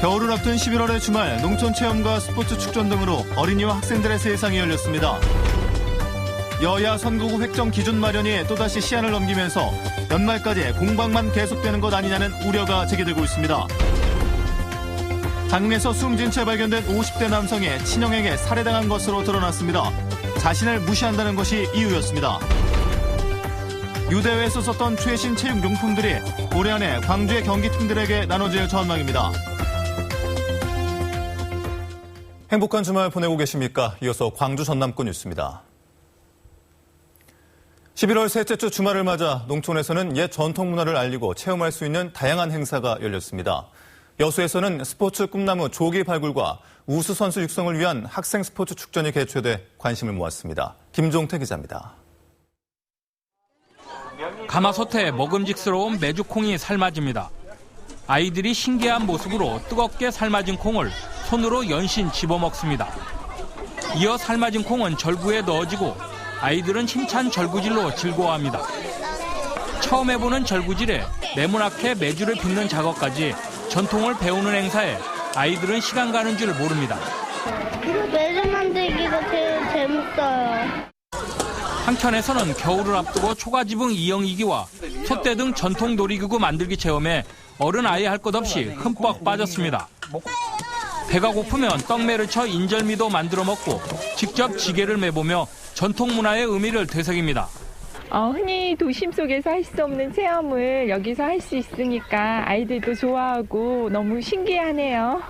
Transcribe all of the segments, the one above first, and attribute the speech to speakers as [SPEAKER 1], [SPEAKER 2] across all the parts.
[SPEAKER 1] 겨울을 앞둔 11월의 주말 농촌체험과 스포츠 축전 등으로 어린이와 학생들의 세상이 열렸습니다. 여야 선거구 획정 기준 마련이 또다시 시한을 넘기면서 연말까지 공방만 계속되는 것 아니냐는 우려가 제기되고 있습니다. 장흥에서 숨진 채 발견된 50대 남성이 친형에게 살해당한 것으로 드러났습니다. 자신을 무시한다는 것이 이유였습니다. 유대회에서 썼던 최신 체육용품들이 올해 안에 광주의 경기팀들에게 나눠질 전망입니다. 행복한 주말 보내고 계십니까? 이어서 광주 전남권 뉴스입니다. 11월 셋째 주 주말을 맞아 농촌에서는 옛 전통 문화를 알리고 체험할 수 있는 다양한 행사가 열렸습니다. 여수에서는 스포츠 꿈나무 조기 발굴과 우수 선수 육성을 위한 학생 스포츠 축전이 개최돼 관심을 모았습니다. 김종태 기자입니다.
[SPEAKER 2] 가마솥에 먹음직스러운 메주콩이 삶아집니다. 아이들이 신기한 모습으로 뜨겁게 삶아진 콩을 손으로 연신 집어먹습니다. 이어 삶아진 콩은 절구에 넣어지고 아이들은 힘찬 절구질로 즐거워합니다. 처음 해보는 절구질에 네모나게 메주를 빚는 작업까지 전통을 배우는 행사에 아이들은 시간 가는 줄 모릅니다.
[SPEAKER 3] 메주 만들기가 제일 재밌어요.
[SPEAKER 2] 한켠에서는 겨울을 앞두고 초가지붕 이영이기와 솥대 등 전통 놀이기구 만들기 체험에 어른 아이 할 것 없이 흠뻑 빠졌습니다. 배가 고프면 떡매를 쳐 인절미도 만들어 먹고 직접 지게를 매보며 전통 문화의 의미를 되새깁니다.
[SPEAKER 4] 흔히 도심 속에서 할 수 없는 체험을 여기서 할 수 있으니까 아이들도 좋아하고 너무 신기하네요.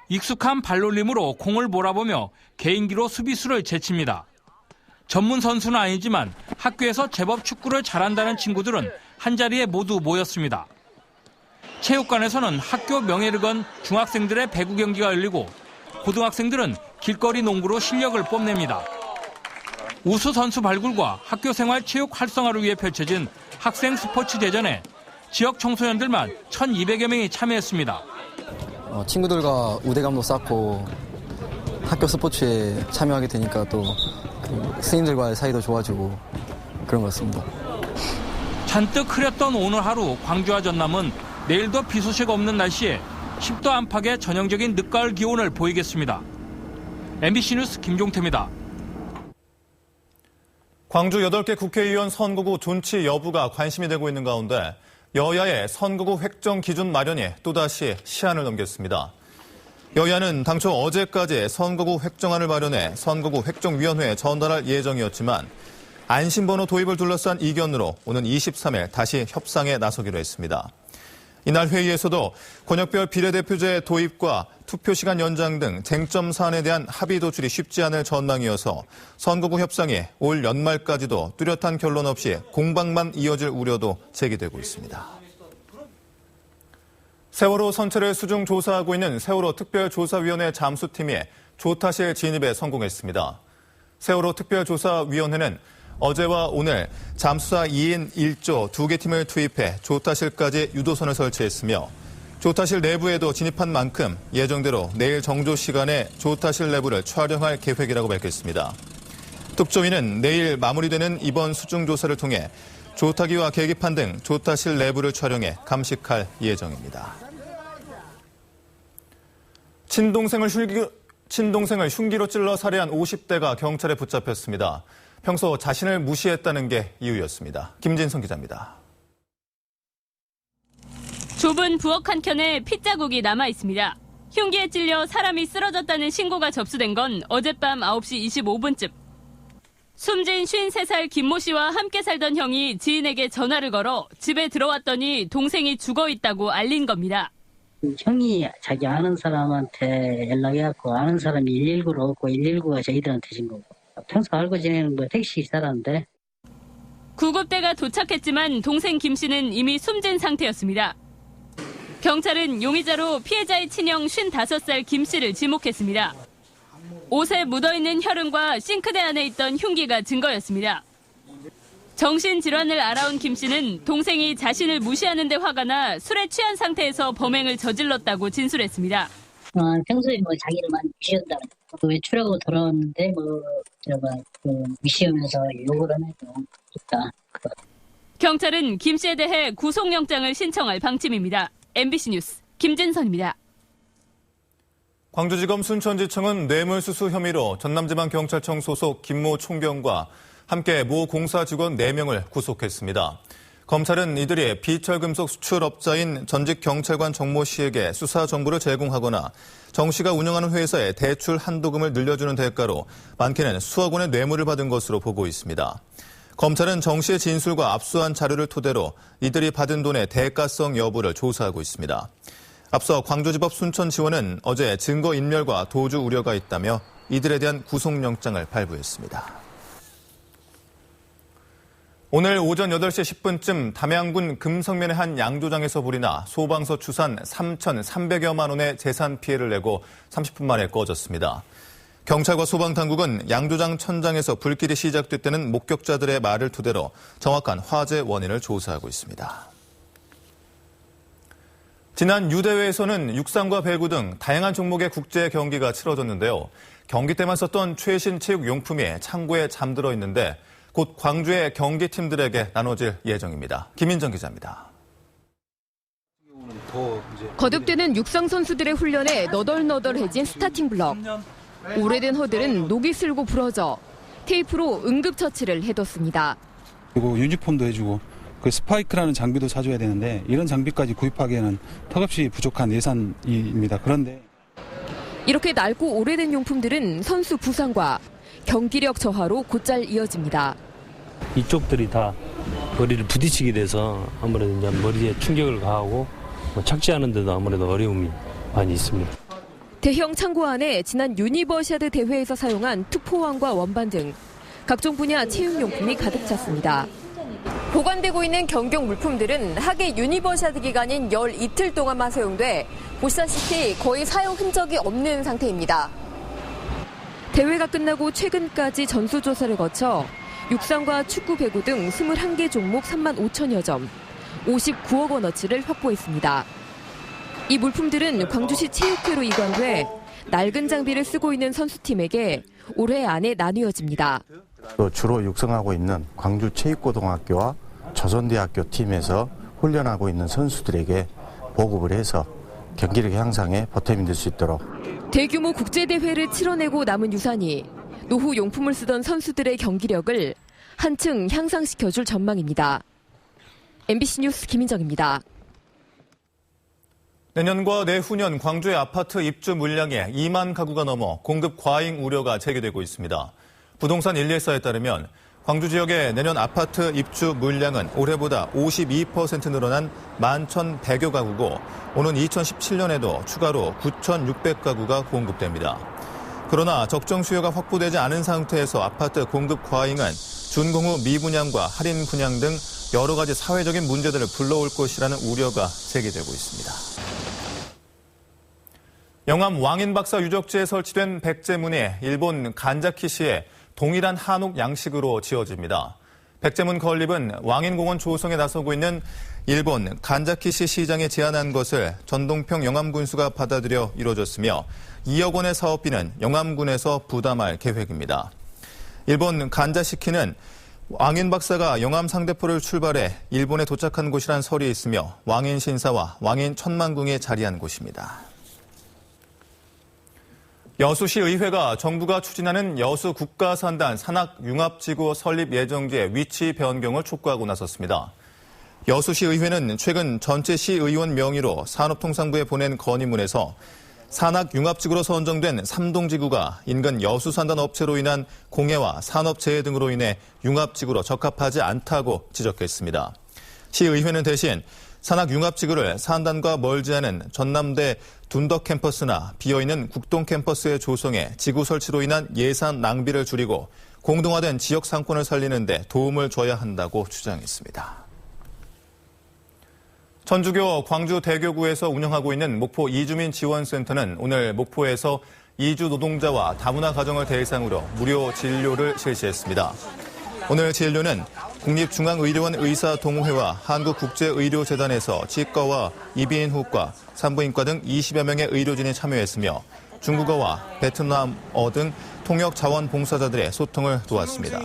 [SPEAKER 2] 익숙한 발놀림으로 공을 몰아보며 개인기로 수비수를 제칩니다. 전문 선수는 아니지만 학교에서 제법 축구를 잘한다는 친구들은 한자리에 모두 모였습니다. 체육관에서는 학교 명예를 건 중학생들의 배구 경기가 열리고 고등학생들은 길거리 농구로 실력을 뽐냅니다. 우수 선수 발굴과 학교 생활 체육 활성화를 위해 펼쳐진 학생 스포츠 대전에 지역 청소년들만 1,200여 명이 참여했습니다.
[SPEAKER 5] 친구들과 우대감도 쌓고 학교 스포츠에 참여하게 되니까 또 스님들과의 사이도 좋아지고 그런 것 같습니다.
[SPEAKER 2] 잔뜩 흐렸던 오늘 하루 광주와 전남은 내일도 비 소식 없는 날씨에 10도 안팎의 전형적인 늦가을 기온을 보이겠습니다. MBC 뉴스 김종태입니다.
[SPEAKER 1] 광주 8개 국회의원 선거구 존치 여부가 관심이 되고 있는 가운데 여야의 선거구 획정 기준 마련이 또다시 시한을 넘겼습니다. 여야는 당초 어제까지 선거구 획정안을 마련해 선거구 획정위원회에 전달할 예정이었지만 안심번호 도입을 둘러싼 이견으로 오는 23일 다시 협상에 나서기로 했습니다. 이날 회의에서도 권역별 비례대표제 도입과 투표시간 연장 등 쟁점 사안에 대한 합의 도출이 쉽지 않을 전망이어서 선거구 협상이 올 연말까지도 뚜렷한 결론 없이 공방만 이어질 우려도 제기되고 있습니다. 세월호 선체를 수중 조사하고 있는 세월호 특별조사위원회 잠수팀이 조타실 진입에 성공했습니다. 세월호 특별조사위원회는 어제와 오늘 잠수사 2인 1조 2개 팀을 투입해 조타실까지 유도선을 설치했으며 조타실 내부에도 진입한 만큼 예정대로 내일 정조 시간에 조타실 내부를 촬영할 계획이라고 밝혔습니다. 특조위는 내일 마무리되는 이번 수중조사를 통해 조타기와 계기판 등 조타실 내부를 촬영해 감식할 예정입니다. 친동생을 흉기로 찔러 살해한 50대가 경찰에 붙잡혔습니다. 평소 자신을 무시했다는 게 이유였습니다. 김진성 기자입니다.
[SPEAKER 6] 좁은 부엌 한켠에 핏자국이 남아 있습니다. 흉기에 찔려 사람이 쓰러졌다는 신고가 접수된 건 어젯밤 9시 25분쯤. 숨진 53살 김모 씨와 함께 살던 형이 지인에게 전화를 걸어 집에 들어왔더니 동생이 죽어 있다고 알린 겁니다.
[SPEAKER 7] 형이 자기 아는 사람한테 연락해갖고 아는 사람이 119로 오고 119가 저희들한테 진 거고. 평소 알고 지내는 택시 기사라는데.
[SPEAKER 6] 구급대가 도착했지만 동생 김 씨는 이미 숨진 상태였습니다. 경찰은 용의자로 피해자의 친형 55살 김 씨를 지목했습니다. 옷에 묻어있는 혈흔과 싱크대 안에 있던 흉기가 증거였습니다. 정신질환을 알아온 김 씨는 동생이 자신을 무시하는 데 화가 나 술에 취한 상태에서 범행을 저질렀다고 진술했습니다.
[SPEAKER 7] 평소에 자기를 많이 무시한다. 외출하고 돌아왔는데 무시하면서 욕을 하면서 있다.
[SPEAKER 6] 경찰은 김 씨에 대해 구속영장을 신청할 방침입니다. MBC 뉴스 김진선입니다.
[SPEAKER 1] 광주지검 순천지청은 뇌물수수 혐의로 전남지방경찰청 소속 김모 총경과 함께 모 공사 직원 4명을 구속했습니다. 검찰은 이들이 비철금속 수출업자인 전직 경찰관 정모 씨에게 수사 정보를 제공하거나 정 씨가 운영하는 회사에 대출 한도금을 늘려주는 대가로 많게는 수억 원의 뇌물을 받은 것으로 보고 있습니다. 검찰은 정 씨의 진술과 압수한 자료를 토대로 이들이 받은 돈의 대가성 여부를 조사하고 있습니다. 앞서 광주지법 순천지원은 어제 증거인멸과 도주 우려가 있다며 이들에 대한 구속영장을 발부했습니다. 오늘 오전 8시 10분쯤 담양군 금성면의 한 양조장에서 불이 나 소방서 추산 3,300여만 원의 재산 피해를 내고 30분 만에 꺼졌습니다. 경찰과 소방당국은 양조장 천장에서 불길이 시작됐다는 목격자들의 말을 토대로 정확한 화재 원인을 조사하고 있습니다. 지난 유대회에서는 육상과 배구 등 다양한 종목의 국제 경기가 치러졌는데요. 경기 때만 썼던 최신 체육용품이 창고에 잠들어 있는데 곧 광주의 경기팀들에게 나눠질 예정입니다. 김인정 기자입니다.
[SPEAKER 8] 거듭되는 육상 선수들의 훈련에 너덜너덜해진 스타팅 블럭. 오래된 허들은 녹이 슬고 부러져 테이프로 응급처치를 해뒀습니다.
[SPEAKER 9] 그리고 유니폼도 해주고 그 스파이크라는 장비도 사줘야 되는데 이런 장비까지 구입하기에는 턱없이 부족한 예산입니다. 그런데
[SPEAKER 8] 이렇게 낡고 오래된 용품들은 선수 부상과 경기력 저하로 곧잘 이어집니다.
[SPEAKER 10] 이쪽들이 다 머리를 부딪히게 돼서 아무래도 이제 머리에 충격을 가하고 착지하는 데도 아무래도 어려움이 많이 있습니다.
[SPEAKER 8] 대형 창고 안에 지난 유니버시아드 대회에서 사용한 투포왕과 원반 등 각종 분야 체육용품이 가득 찼습니다. 보관되고 있는 경경 물품들은 하계 유니버시아드 기간인 열 이틀 동안만 사용돼 보시다시피 거의 사용 흔적이 없는 상태입니다. 대회가 끝나고 최근까지 전수조사를 거쳐 육상과 축구, 배구 등 21개 종목 3만 5천여 점, 59억 원어치를 확보했습니다. 이 물품들은 광주시 체육회로 이관돼 낡은 장비를 쓰고 있는 선수팀에게 올해 안에 나뉘어집니다.
[SPEAKER 11] 주로 육성하고 있는 광주체육고등학교와 조선대학교 팀에서 훈련하고 있는 선수들에게 보급을 해서 경기력 향상에 보탬이 될 수 있도록.
[SPEAKER 8] 대규모 국제대회를 치러내고 남은 유산이 노후 용품을 쓰던 선수들의 경기력을 한층 향상시켜줄 전망입니다. MBC 뉴스 김인정입니다.
[SPEAKER 1] 내년과 내후년 광주의 아파트 입주 물량이 2만 가구가 넘어 공급 과잉 우려가 제기되고 있습니다. 부동산 114에 따르면 광주 지역의 내년 아파트 입주 물량은 올해보다 52% 늘어난 11,100여 가구고 오는 2017년에도 추가로 9,600가구가 공급됩니다. 그러나 적정 수요가 확보되지 않은 상태에서 아파트 공급 과잉은 준공후 미분양과 할인 분양 등 여러 가지 사회적인 문제들을 불러올 것이라는 우려가 제기되고 있습니다. 영암 왕인박사 유적지에 설치된 백제문이 일본 간자키시의 동일한 한옥 양식으로 지어집니다. 백제문 건립은 왕인공원 조성에 나서고 있는 일본 간자키시 시장이 제안한 것을 전동평 영암군수가 받아들여 이루어졌으며 2억 원의 사업비는 영암군에서 부담할 계획입니다. 일본 간자시키는 왕인 박사가 영암 상대포를 출발해 일본에 도착한 곳이란 설이 있으며 왕인 신사와 왕인 천만궁이 자리한 곳입니다. 여수시 의회가 정부가 추진하는 여수 국가산단 산악융합지구 설립 예정지의 위치 변경을 촉구하고 나섰습니다. 여수시 의회는 최근 전체 시의원 명의로 산업통상부에 보낸 건의문에서 산악융합지구로 선정된 3동지구가 인근 여수산단 업체로 인한 공해와 산업재해 등으로 인해 융합지구로 적합하지 않다고 지적했습니다. 시의회는 대신 산악융합지구를 산단과 멀지 않은 전남대 둔덕 캠퍼스나 비어있는 국동 캠퍼스에 조성해 지구 설치로 인한 예산 낭비를 줄이고 공동화된 지역 상권을 살리는 데 도움을 줘야 한다고 주장했습니다. 천주교 광주 대교구에서 운영하고 있는 목포 이주민 지원센터는 오늘 목포에서 이주 노동자와 다문화 가정을 대상으로 무료 진료를 실시했습니다. 오늘 진료는 국립중앙의료원 의사동호회와 한국국제의료재단에서 치과와 이비인후과, 산부인과 등 20여 명의 의료진이 참여했으며 중국어와 베트남어 등 통역 자원봉사자들의 소통을 도왔습니다.